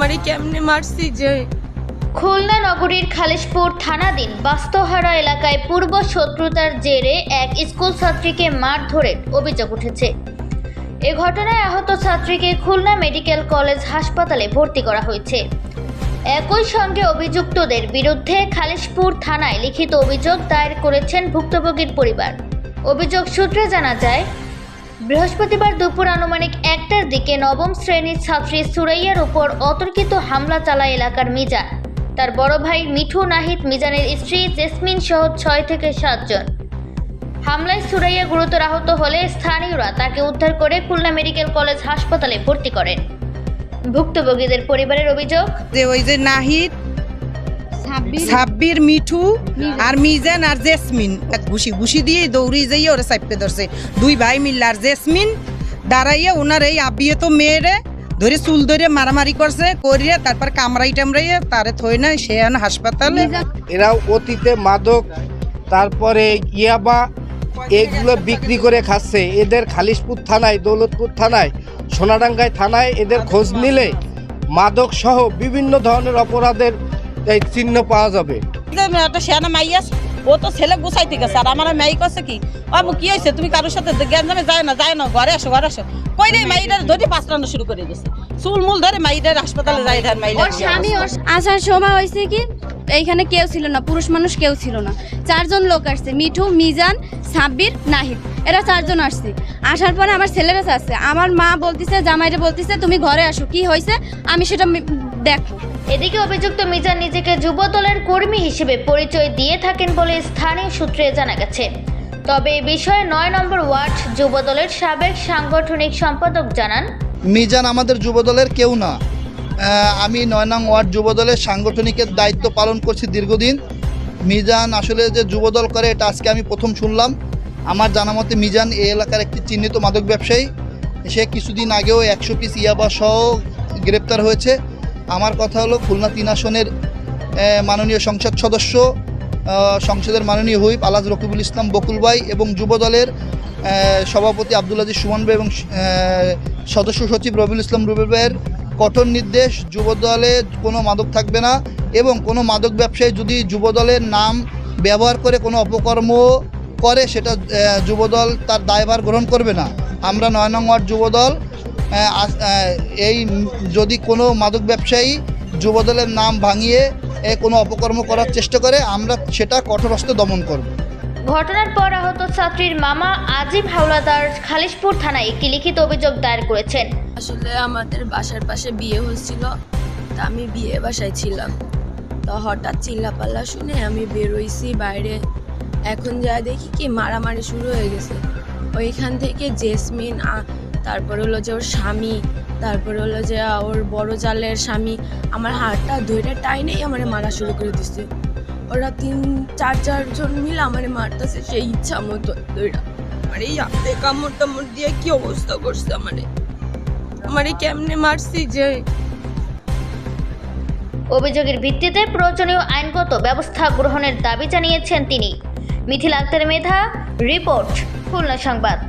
আমারে কেমনে মারছি যে। খুলনা নগরীর খালিশপুর থানাধীন বাস্তহারা এলাকায় পূর্ব শত্রুতার জেরে এক স্কুল ছাত্রীকে মারধরের অভিযোগ উঠেছে। এ ঘটনায় আহত ছাত্রীকে খুলনা মেডিকেল কলেজ হাসপাতালে ভর্তি করা হয়েছে। একই সঙ্গে অভিযুক্তদের বিরুদ্ধে খালিশপুর থানায় লিখিত অভিযোগ দায়ের করেছেন ভুক্তভোগীর পরিবার। অভিযোগ সূত্রে জানা যায়, বৃহস্পতিবার দুপুর আনুমানিক 1টার দিকে নবম শ্রেণীর ছাত্রী সুরাইয়ার উপর অতর্কিত হামলা চালায় এলাকার মিজান। তার বড় ভাই মিঠু নাহিদ, মিজানের স্ত্রী জেসমিন সহ 6 থেকে 7 জন। হামলায় সুরাইয়া গুরুতর আহত হলে স্থানীয়রা তাকে উদ্ধার করে খুলনা মেডিকেল কলেজ হাসপাতালে ভর্তি করেন। ভুক্তভোগীদের পরিবারের অভিযোগ যে ওই যে নাহিদ, সাব্বির, মিঠু আর মিজান আর জেসমিন ঘুষি দিয়ে দৌড়ি যাইয়ে ওরা চাপতে ধরছে। দুই ভাই মিল্লা আর জেসমিন দাঁড়াইয়া ওনার এই আবিয়ে তো মেয়েরে ধরে চুল ধরে মারামারি করছে, করিয়া তারপর কামড়াই টামড়াইয়া তারে থই না সে হাসপাতালে। এরা অতীতে মাদক, তারপরে ইয়াবা এগুলো বিক্রি করে খাচ্ছে। এদের খালিশপুর থানায়, দৌলতপুর থানায়, সোনাডাঙ্গায় থানায় এদের খোঁজ নিলে মাদক সহ বিভিন্ন ধরনের অপরাধের চিহ্ন পাওয়া যাবে। একটা শেয়ানা মাইয়াস, ও তো ছেলে গুছাইতে গেছে, আর আমার মাই করছে কি, বাবু কি হয়েছে, তুমি কারোর সাথে গ্যাঞ্জামে যায় না, ঘরে আসো কই রে, মাইটার ধরে পাঁচটানো শুরু করে দিয়েছে, চুল মূল ধরে মাইটার হাসপাতালে যায়। আসার সময় হয়েছে কি, এইখানে কেউ ছিল না, পুরুষ মানুষ কেউ ছিল না। 4 জন লোক আসছে, মিঠু, মিজান, সাব্বির, নাহিদ, এরা 4 জন আসছে। আসার পরে আমার ছেলেরা আসছে, আমার মা বলতেছে, জামাইরে বলতেছে তুমি ঘরে আসো, কি হয়েছে আমি সেটা দেখো। এদিকে অভিযুক্ত মিজান নিজেকে যুবদলের কর্মী হিসেবে পরিচয় দিয়ে থাকেন বলে স্থানীয় সূত্রে জানা গেছে। তবে এ বিষয়ে 9 নম্বর ওয়ার্ড যুবদলের সাবেক সাংগঠনিক সম্পাদক জানান, মিজান আমাদের যুবদলের কেউ না। আমি 9 নং ওয়ার্ড যুবদলের সাংগঠনিকের দায়িত্ব পালন করছি দীর্ঘদিন। মিজান আসলে যে যুবদল করে এটা আজকে আমি প্রথম শুনলাম। আমার জানা মতে মিজান এই এলাকার একটি চিহ্নিত মাদক ব্যবসায়ী। সে কিছুদিন আগেও 100 পিস ইয়াবা সহ গ্রেপ্তার হয়েছে। আমার কথা হলো, খুলনা 3 আসনের মাননীয় সংসদ সদস্য, সংসদের মাননীয় হুইপ আলহাজ রকিবুল ইসলাম বকুল ভাই এবং যুবদলের সভাপতি আব্দুল আজিজ সুমন ভাই এবং সদস্য সচিব রবিউল ইসলাম রুবেল ভাইয়ের কঠোর নির্দেশ, যুবদলে কোনো মাদক থাকবে না এবং কোনো মাদক ব্যবসায়ী যদি যুবদলের নাম ব্যবহার করে কোনো অপকর্ম করে সেটা যুবদল তার দায়ভার গ্রহণ করবে না। আমরা 9 নং ওয়ার্ড যুবদল এই যদি কোনো মাদক ব্যবসায়ী যুবদলের নাম ভাঙিয়ে কোনো অপকর্ম করার চেষ্টা করে আমরা সেটা কঠোর হস্তে দমন করব। ঘটনার পর আহত ছাত্রীর মামা আজিম হাওলাদার খালিশপুর থানায় একটি লিখিত অভিযোগ দায়ের করেছেন। আসলে আমাদের বাসার পাশে বিয়ে হচ্ছিল, তা আমি বিয়ে বাসায় ছিলাম, তো হঠাৎ চিল্লাপাল্লা শুনে আমি বেরোইছি বাইরে। এখন যা দেখি কি মারামারি শুরু হয়ে গেছে। ওইখান থেকে জেসমিন, তারপর হলো যে ওর স্বামী, তারপর হলো যে ওর বড় জালের স্বামী আমার হাতটা ধরে টাইনেই আমার মারা শুরু করে দিচ্ছে। ওরা 3-4 জন মিলে আমার মারতেছে সেই ইচ্ছা মতো ধরে। আমার এই হাতে কামড় টামড় দিয়ে কি অবস্থা করছে, আমারে কেমনে মারছি যে। অভিযোগের ভিত্তিতে প্রয়োজনীয় আইনগত ব্যবস্থা গ্রহণের দাবি জানিয়েছেন তিনি। মিথিলা আক্তার মেধা, রিপোর্ট, খুলনা সংবাদ।